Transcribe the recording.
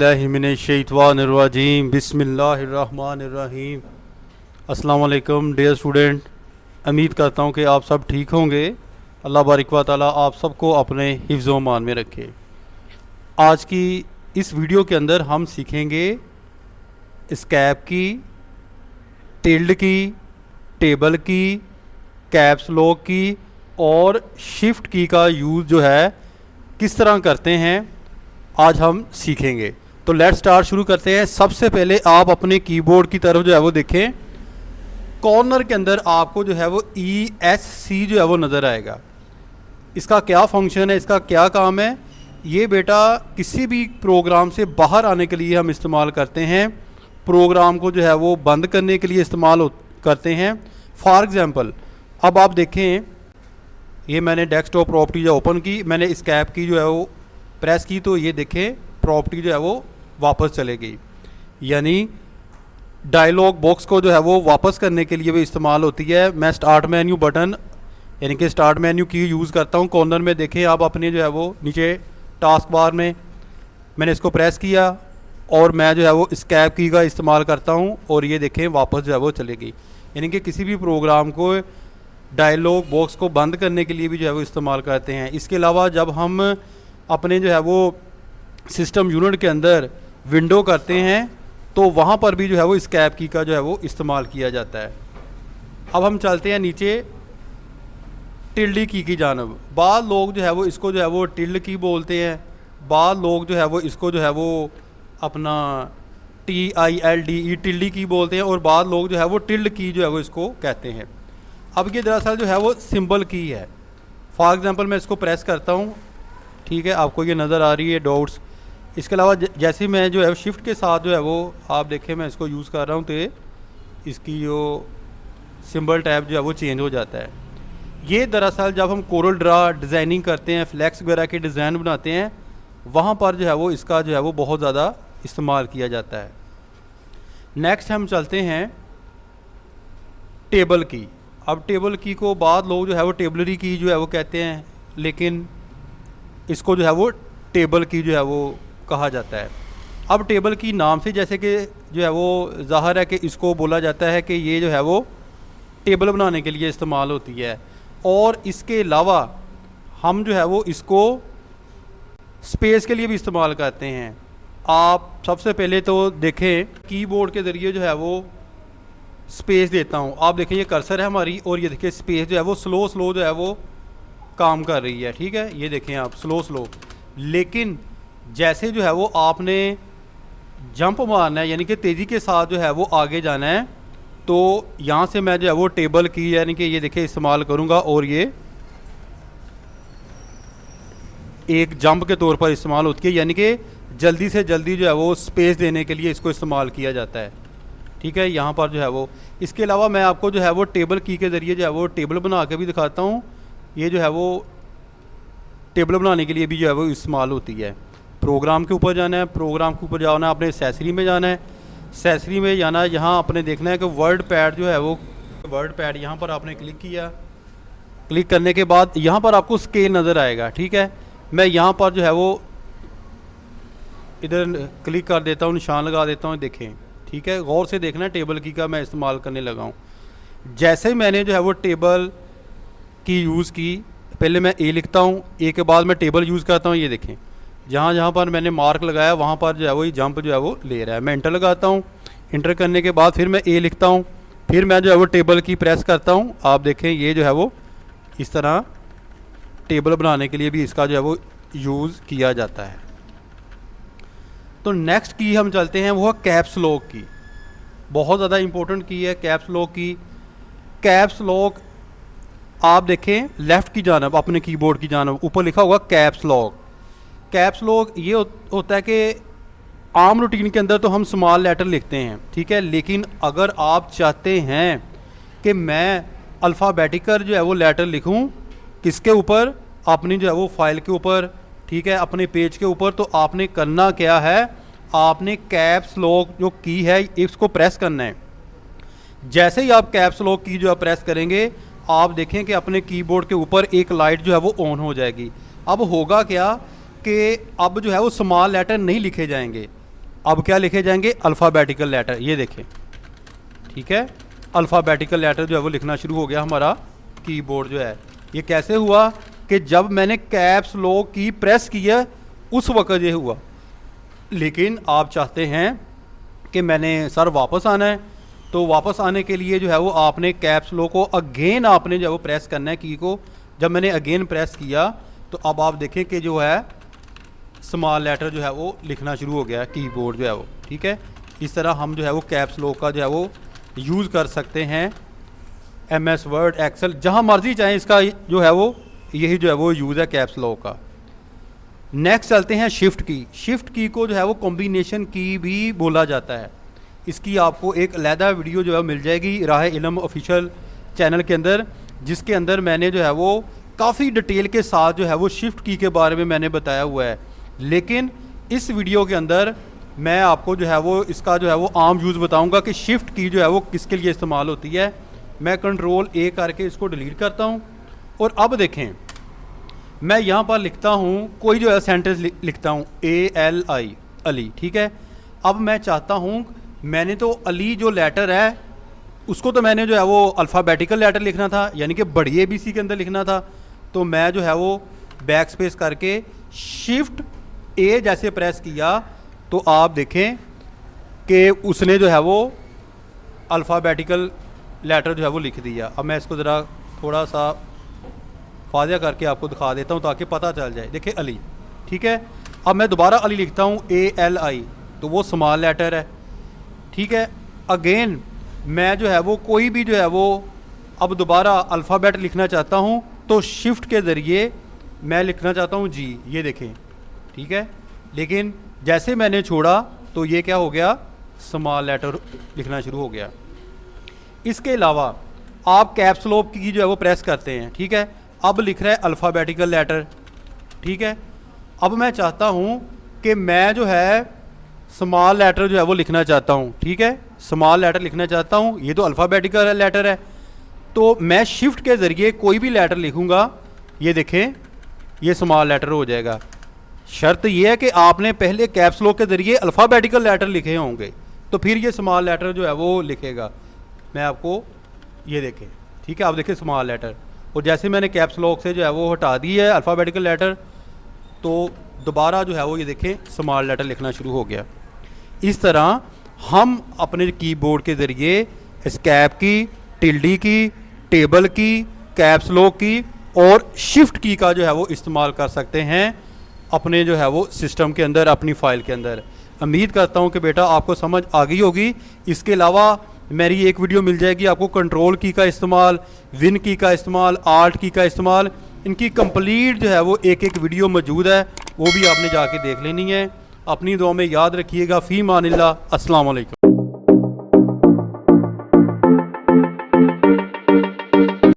बिस्मिल्लाहिमिनश्शैतानिर्रजीम बिस्मिल्लाहिर्रहमानिर्रहीम। अस्सलाम वालेकुम डियर स्टूडेंट, उम्मीद करता हूँ कि आप सब ठीक होंगे। अल्लाह बारिक व तआला आप सबको अपने हिफ्ज़ व मान में रखे। आज की इस वीडियो के अंदर हम सीखेंगे एस्केप की, टिल्ड की, टेबल की, कैप्स लॉक की और शिफ्ट की का यूज़ जो है किस तरह करते हैं आज हम सीखेंगे। तो लेट्स स्टार्ट, शुरू करते हैं। सबसे पहले आप अपने कीबोर्ड की तरफ जो है वो देखें, कॉर्नर के अंदर आपको जो है वो ESC जो है वो नज़र आएगा। इसका क्या फंक्शन है, इसका क्या काम है, ये बेटा किसी भी प्रोग्राम से बाहर आने के लिए हम इस्तेमाल करते हैं। प्रोग्राम को जो है वो बंद करने के लिए इस्तेमाल करते हैं। फॉर एग्ज़ाम्पल अब आप देखें, ये मैंने डेस्कटॉप प्रॉपर्टी जो ओपन की, मैंने एस्केप की जो है वो प्रेस की, तो ये देखें प्रॉपर्टी जो है वो वापस चले गई। यानी डायलॉग बॉक्स को जो है वो वापस करने के लिए भी इस्तेमाल होती है। मैं स्टार्ट मेन्यू बटन यानी कि स्टार्ट मेन्यू की यूज़ करता हूँ। कॉर्नर में देखें आप अपने जो है वो नीचे टास्क बार में मैंने इसको प्रेस किया और मैं जो है वो एस्केप की का इस्तेमाल करता हूँ और ये देखें वापस जो है वो चले गई। यानी कि किसी भी प्रोग्राम को डायलॉग बॉक्स को बंद करने के लिए भी जो है वो इस्तेमाल करते हैं। इसके अलावा जब हम अपने जो है वो सिस्टम यूनिट के अंदर विंडो करते हैं तो वहाँ पर भी जो है वो एस्केप की का जो है वो इस्तेमाल किया जाता है। अब हम चलते हैं नीचे टिल्ड की जानब। बाद लोग जो है वो इसको जो है वो टिल्ड की बोलते हैं, बाद लोग जो है वो इसको जो है वो अपना TILDE टिल्ड की बोलते हैं और बाद लोग जो है वो टिल्ड की जो है वो इसको कहते हैं। अब ये दरअसल जो है वो सिंबल की है। फॉर एग्ज़ाम्पल मैं इसको प्रेस करता हूँ, ठीक है, आपको ये नज़र आ रही है डॉट्स। इसके अलावा जैसे मैं जो है शिफ्ट के साथ जो है वो आप देखें मैं इसको यूज़ कर रहा हूँ तो इसकी जो सिंबल टैब जो है वो चेंज हो जाता है। ये दरअसल जब हम कोरल ड्रा डिज़ाइनिंग करते हैं, फ्लैक्स वगैरह के डिज़ाइन बनाते हैं, वहाँ पर जो है वो इसका जो है वो बहुत ज़्यादा इस्तेमाल किया जाता है। नेक्स्ट हम चलते हैं टेबल की। अब टेबल की को बाद लोग जो है वो टेबलरी की जो है वो कहते हैं, लेकिन इसको जो है वो टेबल की जो है वो कहा जाता है। अब टेबल की नाम से जैसे कि जो है वो ज़ाहिर है कि इसको बोला जाता है कि ये जो है वो टेबल बनाने के लिए इस्तेमाल होती है। और इसके अलावा हम जो है वो इसको स्पेस के लिए भी इस्तेमाल करते हैं। आप सबसे पहले तो देखें कीबोर्ड के ज़रिए जो है वो स्पेस देता हूँ। आप देखें ये कर्सर है हमारी और ये देखिए स्पेस जो है वो स्लो जो है वो काम कर रही है, ठीक है, ये देखें आप स्लो। लेकिन जैसे जो है वो आपने जंप मारना है यानी कि तेज़ी के साथ जो है वो आगे जाना है, तो यहाँ से मैं जो है वो टेबल की यानी कि ये देखिए इस्तेमाल करूँगा और ये एक जंप के तौर पर इस्तेमाल होती है। यानी कि जल्दी से जल्दी जो है वो स्पेस देने के लिए इसको इस्तेमाल किया जाता है, ठीक है, यहाँ पर जो है वो। इसके अलावा मैं आपको जो है वो टेबल की के ज़रिए जो है वो टेबल बना के भी दिखाता हूँ। ये जो है वो टेबल बनाने के लिए भी जो है वो इस्तेमाल होती है। प्रोग्राम के ऊपर जाना है, प्रोग्राम के ऊपर जाना है, अपने एक्सेसरी में जाना है, एक्सेसरी में जाना है, यहाँ आपने देखना है कि वर्ड पैड जो है वो वर्ड पैड यहाँ पर आपने क्लिक किया। क्लिक करने के बाद यहाँ पर आपको स्केल नज़र आएगा, ठीक है। मैं यहाँ पर जो है वो इधर क्लिक कर देता हूँ, निशान लगा देता हूँ, देखें, ठीक है, गौर से देखना है टेबल की का मैं इस्तेमाल करने लगा हूँ। जैसे ही मैंने जो है वो टेबल की यूज़ की, पहले मैं ए लिखता हूँ, ए के बाद मैं टेबल यूज़ करता हूँ। ये देखें जहाँ पर मैंने मार्क लगाया वहाँ पर जो है वो जंप जो है वो ले रहा है। मैं इंटर लगाता हूँ, इंटर करने के बाद फिर मैं ए लिखता हूँ, फिर मैं जो है वो टेबल की प्रेस करता हूँ। आप देखें ये जो है वो इस तरह टेबल बनाने के लिए भी इसका जो है वो यूज़ किया जाता है। तो नेक्स्ट की हम चलते हैं, वो है कैप्स लॉक की। बहुत ज़्यादा इम्पोर्टेंट की है कैप्स लॉक की। कैप्स लॉक आप देखें लेफ़्ट की जानब अपने कीबोर्ड की जानब ऊपर लिखा होगा कैप्स लॉक। कैप्स लॉक ये होता है कि आम रूटीन के अंदर तो हम स्मॉल लेटर लिखते हैं, ठीक है, लेकिन अगर आप चाहते हैं कि मैं अल्फ़ाबेटिकल जो है वो लेटर लिखूं किसके ऊपर, अपनी जो है वो फाइल के ऊपर, ठीक है, अपने पेज के ऊपर, तो आपने करना क्या है, आपने कैप्स लॉक जो की है इसको प्रेस करना है। जैसे ही आप कैप्स लॉक की जो है प्रेस करेंगे, आप देखें कि अपने कीबोर्ड के ऊपर एक लाइट जो है वो ऑन हो जाएगी। अब होगा क्या कि अब जो है वो स्मॉल लेटर नहीं लिखे जाएंगे, अब क्या लिखे जाएंगे, अल्फ़ाबेटिकल लेटर, ये देखें, ठीक है, अल्फ़ाबेटिकल लेटर जो है वो लिखना शुरू हो गया हमारा कीबोर्ड जो है। ये कैसे हुआ कि जब मैंने कैप्स लॉक की प्रेस की है उस वक्त ये हुआ। लेकिन आप चाहते हैं कि मैंने सर वापस आना है, तो वापस आने के लिए जो है वो आपने कैप्स लॉक को अगेन आपने जो है वो प्रेस करना है की को। जब मैंने अगेन प्रेस किया तो अब आप देखें कि जो है स्मॉल लेटर जो है वो लिखना शुरू हो गया कीबोर्ड जो है वो, ठीक है। इस तरह हम जो है वो कैप्स लॉक का जो है वो यूज़ कर सकते हैं MS वर्ड, एक्सेल, जहाँ मर्जी चाहें इसका जो है वो यही जो है वो यूज़ है कैप्स लॉक का। नेक्स्ट चलते हैं शिफ्ट की। शिफ्ट की को जो है वो कॉम्बिनेशन की भी बोला जाता है। इसकी आपको एक अलहदा वीडियो जो है मिल जाएगी राह इल्म ऑफिशियल चैनल के अंदर, जिसके अंदर मैंने जो है वो काफ़ी डिटेल के साथ जो है वो शिफ्ट की के बारे में मैंने बताया हुआ है। लेकिन इस वीडियो के अंदर मैं आपको जो है वो इसका जो है वो आम यूज़ बताऊंगा कि शिफ्ट की जो है वो किसके लिए इस्तेमाल होती है। मैं कंट्रोल A करके इसको डिलीट करता हूं और अब देखें मैं यहाँ पर लिखता हूँ कोई जो है सेंटेंस लिखता हूँ ALI, अली, ठीक है। अब मैं चाहता हूँ, मैंने तो अली जो लेटर है उसको तो मैंने जो है वो अल्फ़ाबेटिकल लेटर लिखना था, यानी कि बड़ी ABC के अंदर लिखना था। तो मैं जो है वो बैक स्पेस करके शिफ्ट A जैसे प्रेस किया तो आप देखें कि उसने जो है वो अल्फ़ाबेटिकल लेटर जो है वो लिख दिया। अब मैं इसको ज़रा थोड़ा सा फाज़ा करके आपको दिखा देता हूँ ताकि पता चल जाए। देखिए अली, ठीक है। अब मैं दोबारा अली लिखता हूँ ALI, तो वो स्मॉल लेटर है, ठीक है। अगेन मैं जो है वो कोई भी जो है वो अब दोबारा अल्फ़ाबेट लिखना चाहता हूँ तो शिफ्ट के ज़रिए मैं लिखना चाहता हूँ G, ये देखें, ठीक है। लेकिन जैसे मैंने छोड़ा तो ये क्या हो गया, स्मॉल लेटर लिखना शुरू हो गया। इसके अलावा आप कैप्स लॉक की जो है वो प्रेस करते हैं, ठीक है। अब लिख रहा है अल्फ़ाबेटिकल लेटर, ठीक है। अब मैं चाहता हूँ कि मैं जो है स्मॉल लेटर जो है वो लिखना चाहता हूँ, ठीक है। स्मॉल लेटर लिखना चाहता हूँ, ये तो अल्फ़ाबेटिकल लेटर है, तो मैं शिफ्ट के ज़रिए कोई भी लेटर लिखूँगा, ये देखें ये स्मॉल लेटर हो जाएगा। शर्त यह है कि आपने पहले कैप्स लॉक के ज़रिए अल्फ़ाबेटिकल लेटर लिखे होंगे तो फिर ये स्मॉल लेटर जो है वो लिखेगा। मैं आपको ये देखें, ठीक है, आप देखें स्मॉल लेटर, और जैसे मैंने कैप्स लॉक से जो है वो हटा दी है अल्फ़ाबेटिकल लेटर तो दोबारा जो है वो ये देखें स्मॉल लेटर लिखना शुरू हो गया। इस तरह हम अपने कीबोर्ड के ज़रिए एस्केप की, टिल्डी की, टेबल की, कैप्स लॉक की और शिफ्ट की का जो है वो इस्तेमाल कर सकते हैं अपने जो है वो सिस्टम के अंदर, अपनी फ़ाइल के अंदर। उम्मीद करता हूँ कि बेटा आपको समझ आ गई होगी। इसके अलावा मेरी एक वीडियो मिल जाएगी आपको कंट्रोल की का इस्तेमाल, विन की का इस्तेमाल, आल्ट की का इस्तेमाल, इनकी कंप्लीट जो है वो एक एक वीडियो मौजूद है, वो भी आपने जाके देख लेनी है। अपनी दुआ में याद रखिएगा। फ़ी मानिल्लाह, अस्सलाम वालेकुम।